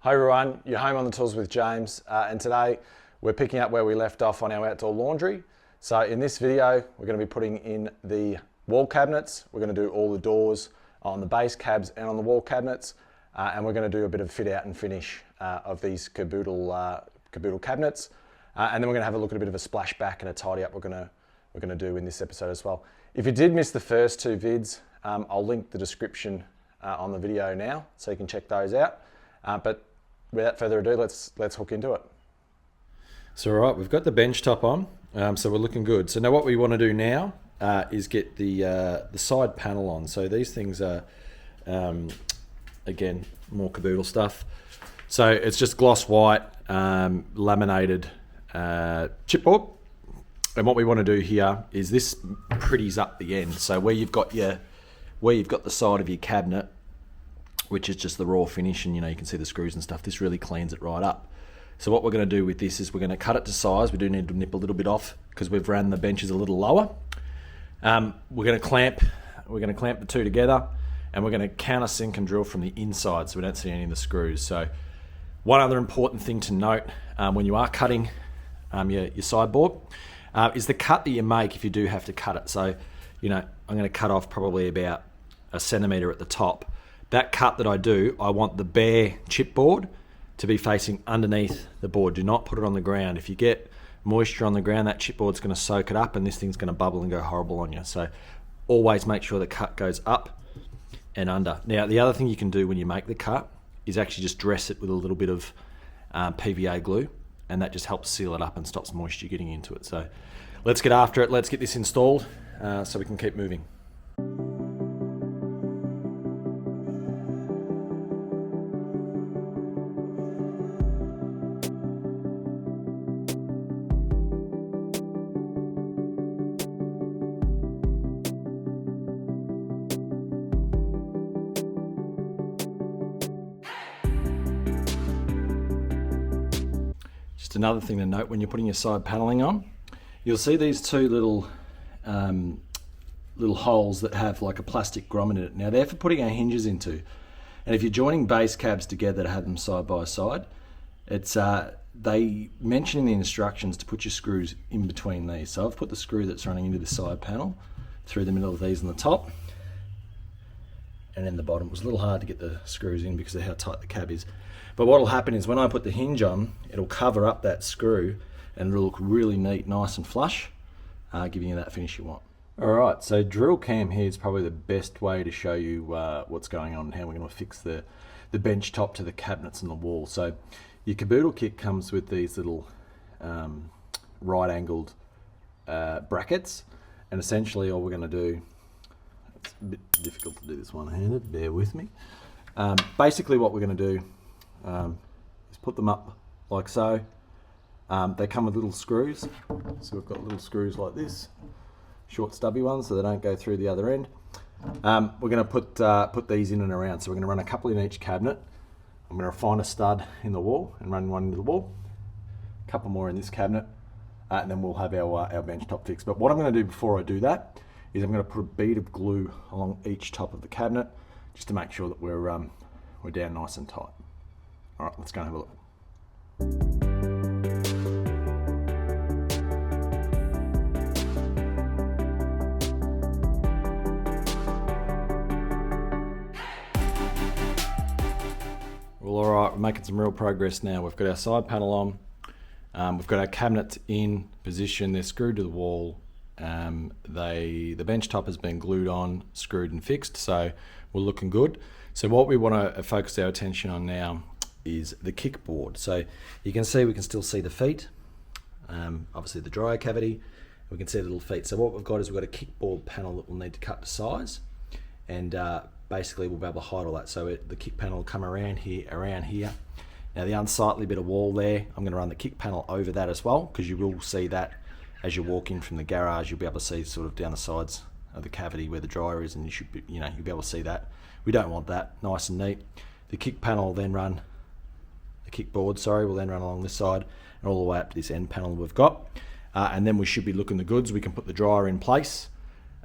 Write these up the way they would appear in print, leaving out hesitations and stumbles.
Hi everyone, you're home on the tools with James, and today we're picking up where we left off on our outdoor laundry. So in this video, we're going to be putting in the wall cabinets. We're going to do all the doors on the base cabs and on the wall cabinets, and we're going to do a bit of fit out and finish of these Kaboodle cabinets, and then we're going to have a look at a bit of a splashback and a tidy up we're going to do in this episode as well. If you did miss the first two vids, I'll link the description on the video now, so you can check those out. But without further ado, let's hook into it. So all right, we've got the bench top on, so we're looking good. So now what we want to do now is get the side panel on. So these things are, again, more Kaboodle stuff. So it's just gloss white, laminated chipboard. And what we want to do here is this pretties up the end. So where you've got the side of your cabinet, which is just the raw finish, and you can see the screws and stuff, this really cleans it right up. So what we're going to do with this is we're going to cut it to size. We do need to nip a little bit off because we've ran the benches a little lower. We're going to clamp the two together, and we're going to countersink and drill from the inside so we don't see any of the screws. So one other important thing to note when you are cutting your sideboard is the cut that you make if you do have to cut it. So I'm going to cut off probably about 1 centimetre at the top. That cut that I do, I want the bare chipboard to be facing underneath the board. Do not put it on the ground. If you get moisture on the ground, that chipboard's going to soak it up and this thing's going to bubble and go horrible on you. So always make sure the cut goes up and under. Now, the other thing you can do when you make the cut is actually just dress it with a little bit of PVA glue, and that just helps seal it up and stops moisture getting into it. So let's get after it. Let's get this installed so we can keep moving. Just another thing to note when you're putting your side paneling on, you'll see these two little holes that have like a plastic grommet in it. Now they're for putting our hinges into, and if you're joining base cabs together to have them side by side, it's they mention in the instructions to put your screws in between these. So I've put the screw that's running into the side panel through the middle of these on the top and in the bottom. It was a little hard to get the screws in because of how tight the cab is. But what will happen is when I put the hinge on, it'll cover up that screw and it'll look really neat, nice and flush, giving you that finish you want. All right, so drill cam here is probably the best way to show you what's going on and how we're going to fix the bench top to the cabinets and the wall. So your Kaboodle kit comes with these little right-angled brackets, and essentially all we're going to do, it's a bit difficult to do this one-handed, bear with me. Basically what we're going to do is put them up like so. They come with little screws, so we've got little screws like this, short stubby ones so they don't go through the other end. We're going to put these in and around, so we're going to run a couple in each cabinet. I'm going to find a stud in the wall and run one into the wall, a couple more in this cabinet, and then we'll have our bench top fixed. But what I'm going to do before I do that is I'm going to put a bead of glue along each top of the cabinet just to make sure that we're down nice and tight. All right, let's go and have a look. Well, all right, we're making some real progress now. We've got our side panel on. We've got our cabinets in position. They're screwed to the wall. The bench top has been glued on, screwed and fixed, so we're looking good. So what we want to focus our attention on now is the kickboard. So you can see, we can still see the feet, obviously the dryer cavity, we can see the little feet. So what we've got is we've got a kickboard panel that we'll need to cut to size, and basically we'll be able to hide all that. So the kick panel will come around here. Now the unsightly bit of wall there, I'm going to run the kick panel over that as well, because you will see that as you walk in from the garage. You'll be able to see sort of down the sides of the cavity where the dryer is, and you should be, you'll be able to see that. We don't want that, nice and neat. The kick panel will then run, the kickboard, sorry, will then run along this side and all the way up to this end panel we've got. And then we should be looking the goods. We can put the dryer in place,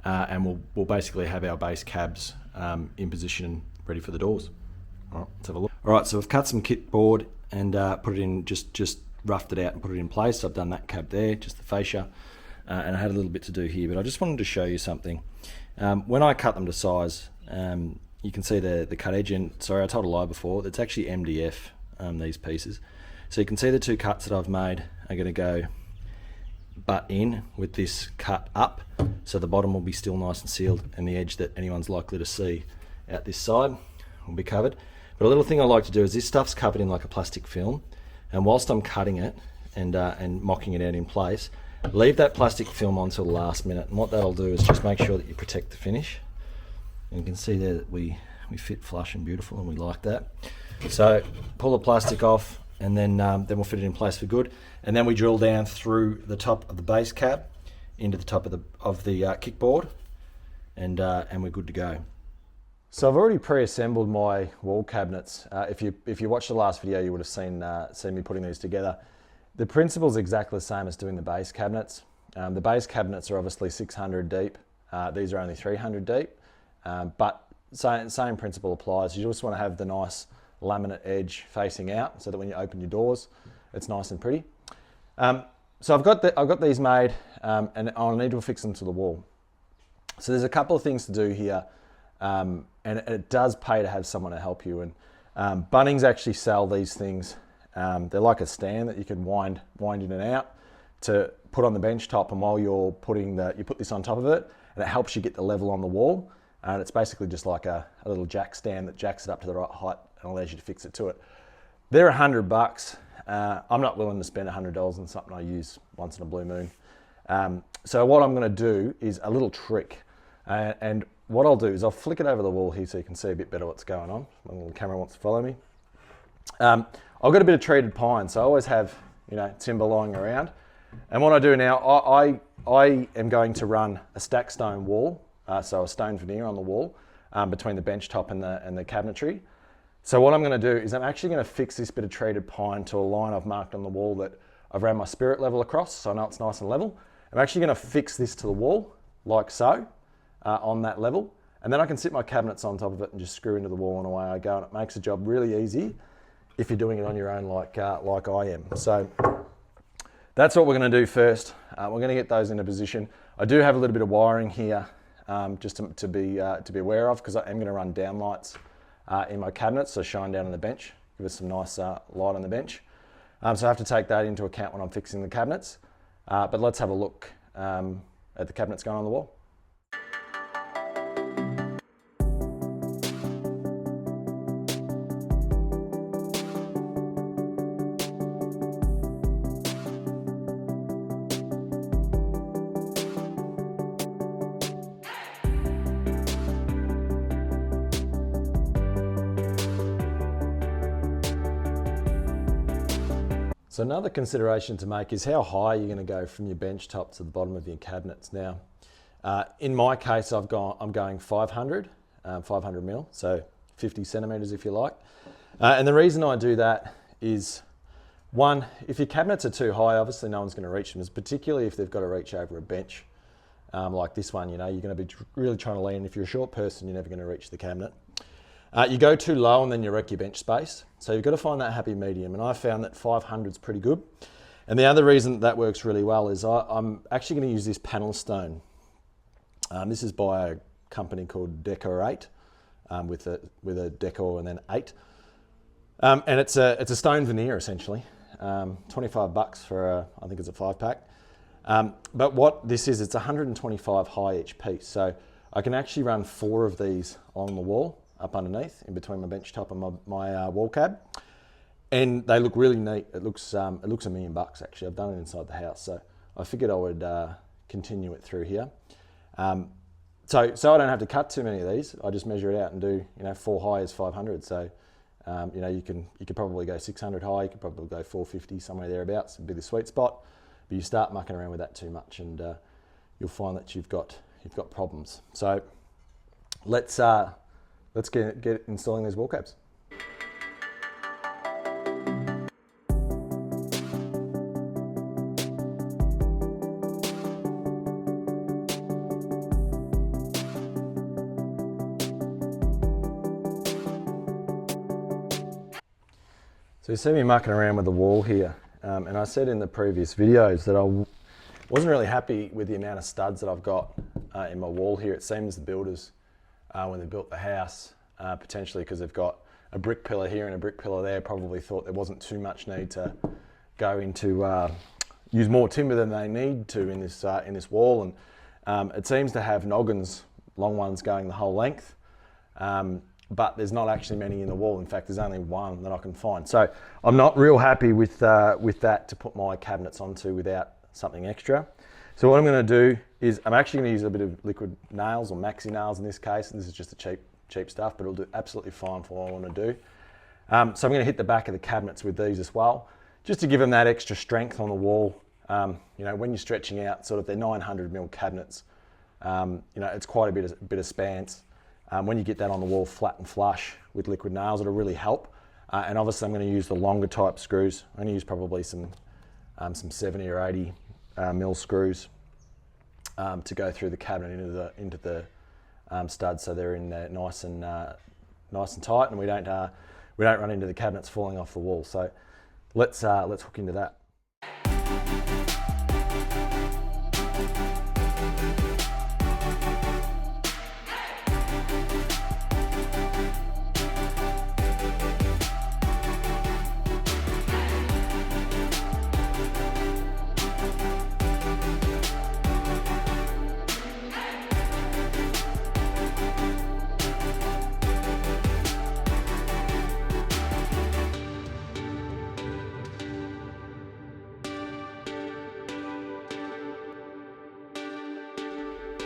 and we'll basically have our base cabs in position ready for the doors. All right, let's have a look. All right, so I've cut some kickboard and put it in, just roughed it out and put it in place. So I've done that cab there, just the fascia, and I had a little bit to do here, but I just wanted to show you something. When I cut them to size, you can see the cut edge, and sorry, I told a lie before, it's actually MDF, these pieces. So you can see the two cuts that I've made are going to go butt in with this cut up, so the bottom will be still nice and sealed, and the edge that anyone's likely to see out this side will be covered. But a little thing I like to do is this stuff's covered in like a plastic film, and whilst I'm cutting it and mocking it out in place, leave that plastic film on till the last minute, and what that'll do is just make sure that you protect the finish. And you can see there that we fit flush and beautiful, and we like that. So pull the plastic off, and then we'll fit it in place for good. And then we drill down through the top of the base cab into the top of the kickboard, and we're good to go. So I've already pre-assembled my wall cabinets. If you watched the last video, you would have seen me putting these together. The principle is exactly the same as doing the base cabinets. The base cabinets are obviously 600 deep. These are only 300 deep, but same principle applies. You just want to have the nice laminate edge facing out so that when you open your doors, it's nice and pretty. So I've got these made, and I'll need to affix them to the wall. So there's a couple of things to do here, and it does pay to have someone to help you. And Bunnings actually sell these things. They're like a stand that you can wind in and out to put on the bench top, and while you're you put this on top of it, and it helps you get the level on the wall. And it's basically just like a little jack stand that jacks it up to the right height and allows you to fix it to it. They're $100. I'm not willing to spend $100 on something I use once in a blue moon. So what I'm going to do is a little trick, and what I'll do is I'll flick it over the wall here so you can see a bit better what's going on. My little camera wants to follow me. I've got a bit of treated pine, so I always have timber lying around. And what I do now, I am going to run a stack stone wall, so a stone veneer on the wall between the bench top and the cabinetry. So what I'm going to do is I'm actually going to fix this bit of treated pine to a line I've marked on the wall that I've ran my spirit level across, so I know it's nice and level. I'm actually going to fix this to the wall like so, on that level, and then I can sit my cabinets on top of it and just screw into the wall, and away I go, and it makes the job really easy if you're doing it on your own like I am. So that's what we're going to do first. We're going to get those into position. I do have a little bit of wiring here, just to be aware of, because I am going to run down lights in my cabinets, so shine down on the bench, give us some nice light on the bench. So I have to take that into account when I'm fixing the cabinets. But let's have a look at the cabinets going on the wall. So another consideration to make is how high you're going to go from your bench top to the bottom of your cabinets. Now, in my case, I'm going 500 mil, so 50 centimeters if you like. And the reason I do that is, one, if your cabinets are too high, obviously no one's going to reach them, particularly if they've got to reach over a bench like this one. You're going to be really trying to lean. If you're a short person, you're never going to reach the cabinet. You go too low and then you wreck your bench space. So you've got to find that happy medium, and I found that 500 is pretty good. And the other reason that works really well is I'm actually going to use this panel stone. This is by a company called Decor8, with a decor and then 8. And it's a stone veneer essentially. $25 for I think it's a 5-pack. But what this is, it's 125 high each piece. So I can actually run 4 of these along the wall, up underneath, in between my bench top and my wall cab, and they look really neat. It looks $1 million actually. I've done it inside the house, so I figured I would continue it through here. So I don't have to cut too many of these. I just measure it out and do 4 high is 500. So you could probably go 600 high. You could probably go 450, somewhere thereabouts. It'd be the sweet spot. But you start mucking around with that too much, and you'll find that you've got problems. So let's get installing these wall cabs. So you see me mucking around with the wall here, and I said in the previous videos that I wasn't really happy with the amount of studs that I've got in my wall here. It seems the builders, when they built the house, potentially because they've got a brick pillar here and a brick pillar there, probably thought there wasn't too much need to go into use more timber than they need to in this wall, and it seems to have noggins, long ones going the whole length. But there's not actually many in the wall. In fact, there's only one that I can find. So I'm not real happy with that to put my cabinets onto without something extra. So what I'm going to do is I'm actually going to use a bit of liquid nails, or maxi nails in this case. This is just the cheap stuff, but it'll do absolutely fine for what I want to do. So I'm going to hit the back of the cabinets with these as well, just to give them that extra strength on the wall. You know, when you're stretching out, sort of they're 900mm cabinets, you know, it's quite a bit of spans. When you get that on the wall flat and flush with liquid nails, it'll really help. And obviously I'm going to use the longer type screws. I'm going to use probably some 70 or 80 mil screws to go through the cabinet into the studs, so they're in there nice and tight, and we don't run into the cabinets falling off the wall. So let's hook into that.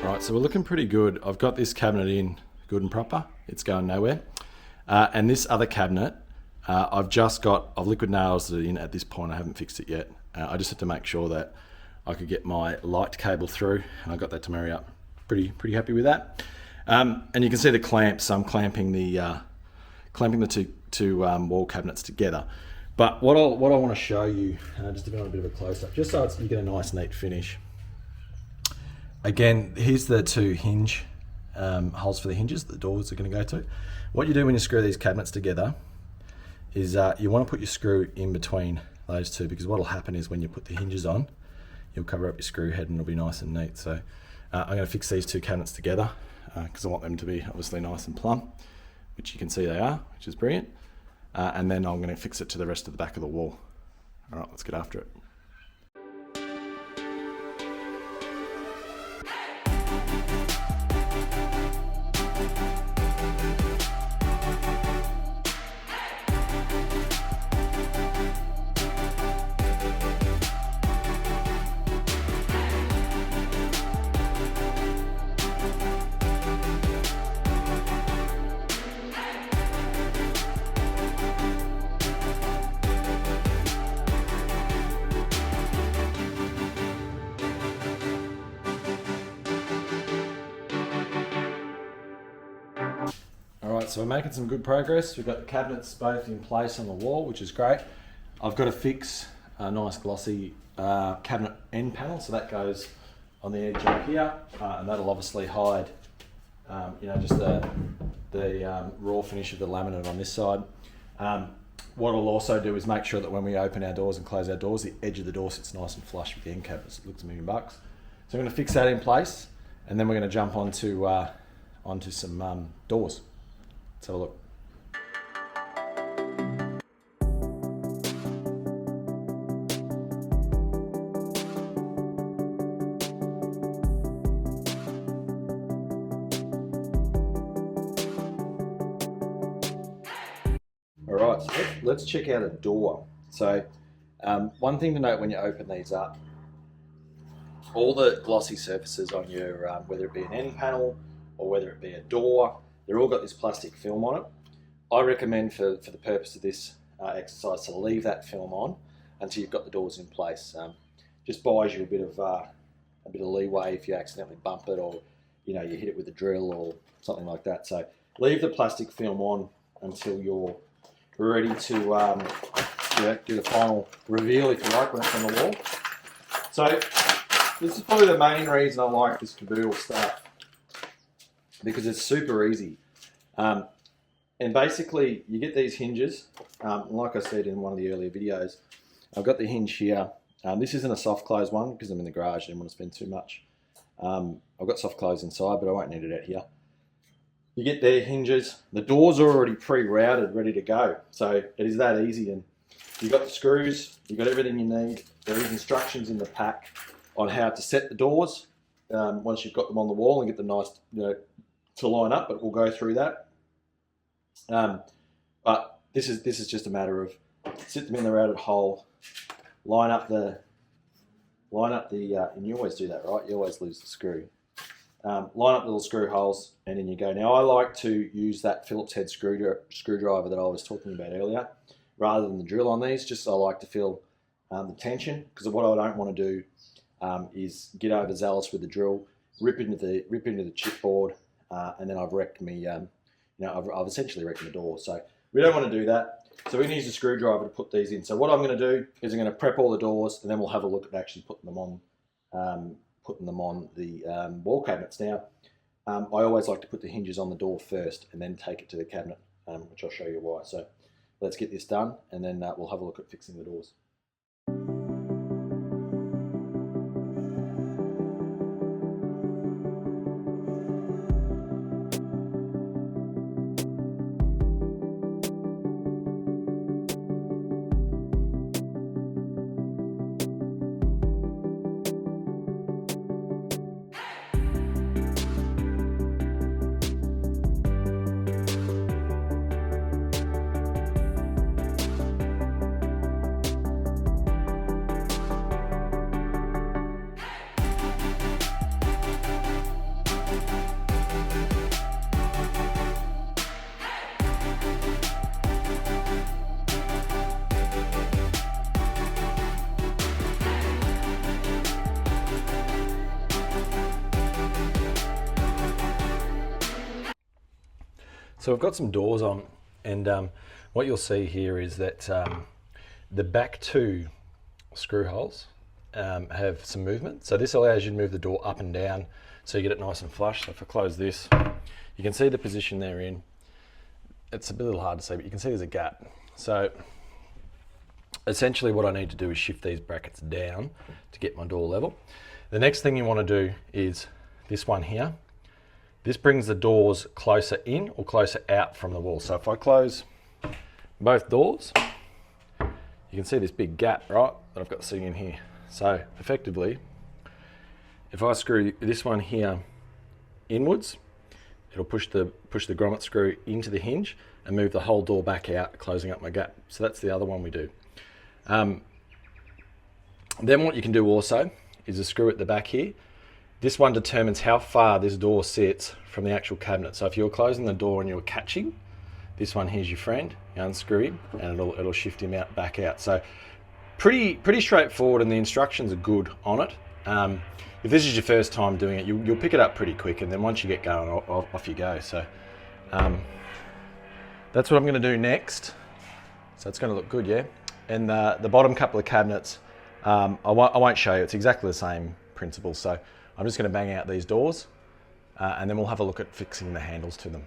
Right, so we're looking pretty good. I've got this cabinet in good and proper. It's going nowhere. And this other cabinet, I've liquid nailed it in at this point. I haven't fixed it yet. I just had to make sure that I could get my light cable through, and I got that to marry up. Pretty happy with that. And you can see the clamps. So I'm clamping the two wall cabinets together. But what I want to show you, just to be on a bit of a close up, just so you get a nice neat finish. Again, here's the two hinge holes for the hinges that the doors are going to go to. What you do when you screw these cabinets together is you want to put your screw in between those two, because what will happen is when you put the hinges on, you'll cover up your screw head and it'll be nice and neat. So I'm going to fix these two cabinets together because I want them to be obviously nice and plumb, which you can see they are, which is brilliant. And then I'm going to fix it to the rest of the back of the wall. All right, let's get after it. So we're making some good progress. We've got the cabinets both in place on the wall, which is great. I've got to fix a nice glossy cabinet end panel, so that goes on the edge up here, and that'll obviously hide, you know, just the raw finish of the laminate on this side. What I'll also do is make sure that when we open our doors and close our doors, the edge of the door sits nice and flush with the end cabinets. It looks $1 million. So I'm going to fix that in place, and then we're going to jump onto some doors. Let's have a look. All right, so let's check out a door. So one thing to note when you open these up, all the glossy surfaces on your, whether it be an end panel or whether it be a door, they're all got this plastic film on it. I recommend for the purpose of this exercise to leave that film on until you've got the doors in place. Just buys you a bit of leeway if you accidentally bump it, or you know, you hit it with a drill or something like that. So leave the plastic film on until you're ready to do the final reveal, if you like, when it's on the wall. So this is probably the main reason I like this Kaboodle stuff, because it's super easy. And basically you get these hinges, like I said in one of the earlier videos, I've got the hinge here. This isn't a soft close one because I'm in the garage, I didn't want to spend too much. I've got soft close inside, but I won't need it out here. You get their hinges, the doors are already pre-routed, ready to go. So it is that easy, and you've got the screws, you've got everything you need. There is instructions in the pack on how to set the doors once you've got them on the wall and get them nice, to line up, but we'll go through that. But this is just a matter of sit them in the routed hole, line up the, and you always do that, right? You always lose the screw. Line up the little screw holes, and in you go. Now I like to use that Phillips head screwdriver that I was talking about earlier, rather than the drill on these. Just so I like to feel the tension, because what I don't want to do is get overzealous with the drill, rip into the chipboard, and then I've wrecked me. I've essentially wrecked the door. So we don't want to do that. So we can use a screwdriver to put these in. So what I'm going to do is I'm going to prep all the doors, and then we'll have a look at actually putting them on the wall cabinets. Now, I always like to put the hinges on the door first and then take it to the cabinet, which I'll show you why. So let's get this done, and then we'll have a look at fixing the doors. So we've got some doors on, and what you'll see here is that the back two screw holes have some movement. So this allows you to move the door up and down so you get it nice and flush. So if I close this, you can see the position they're in. It's a little hard to see, but you can see there's a gap. So essentially what I need to do is shift these brackets down to get my door level. The next thing you want to do is this one here. This brings the doors closer in or closer out from the wall. So if I close both doors, you can see this big gap, right, that I've got sitting in here. So effectively, if I screw this one here inwards, it'll push the grommet screw into the hinge and move the whole door back out, closing up my gap. So that's the other one we do. Then what you can do also is a screw at the back here. This one determines how far this door sits from the actual cabinet. So if you're closing the door and you're catching, this one here's your friend, you unscrew him and it'll shift him out back out. So pretty straightforward, and the instructions are good on it. If this is your first time doing it, you'll pick it up pretty quick, and then once you get going, off you go. So that's what I'm gonna do next. So it's gonna look good, yeah? And the bottom couple of cabinets, I won't show you, it's exactly the same principle. So I'm just going to bang out these doors and then we'll have a look at fixing the handles to them.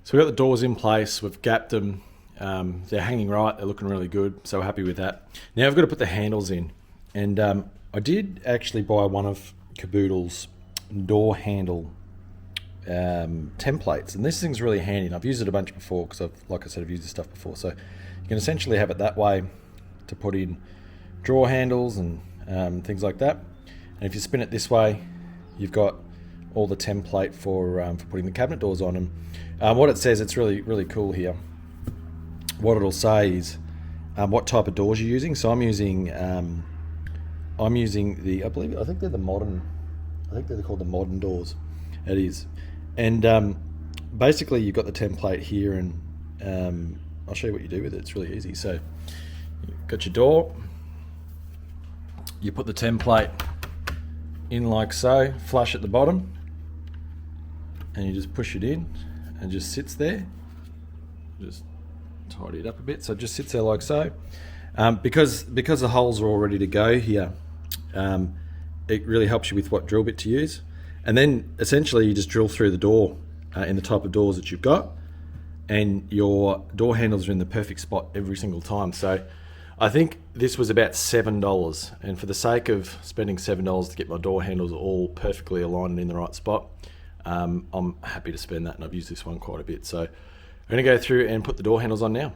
So we've got the doors in place, we've gapped them, they're hanging right, they're looking really good, so we're happy with that. Now I've got to put the handles in, and I did actually buy one of Kaboodle's door handle templates, and this thing's really handy, and I've used it a bunch before because like I said, I've used this stuff before. So you can essentially have it that way to put in drawer handles and things like that. And if you spin it this way, you've got all the template for putting the cabinet doors on them. What it says, it's really cool here. What it'll say is what type of doors you're using. So I'm using the, I think they're the modern, I think they're called the modern doors. It is. And basically you've got the template here, and I'll show you what you do with it. It's really easy. So you've got your door, you put the template in like so, flush at the bottom, and you just push it in and just sits there. Just tidy it up a bit so it just sits there like so. Because the holes are all ready to go here, it really helps you with what drill bit to use. And then essentially you just drill through the door in the type of doors that you've got, and your door handles are in the perfect spot every single time. So I think this was about $7, and for the sake of spending $7 to get my door handles all perfectly aligned and in the right spot, I'm happy to spend that, and I've used this one quite a bit. So I'm going to go through and put the door handles on now.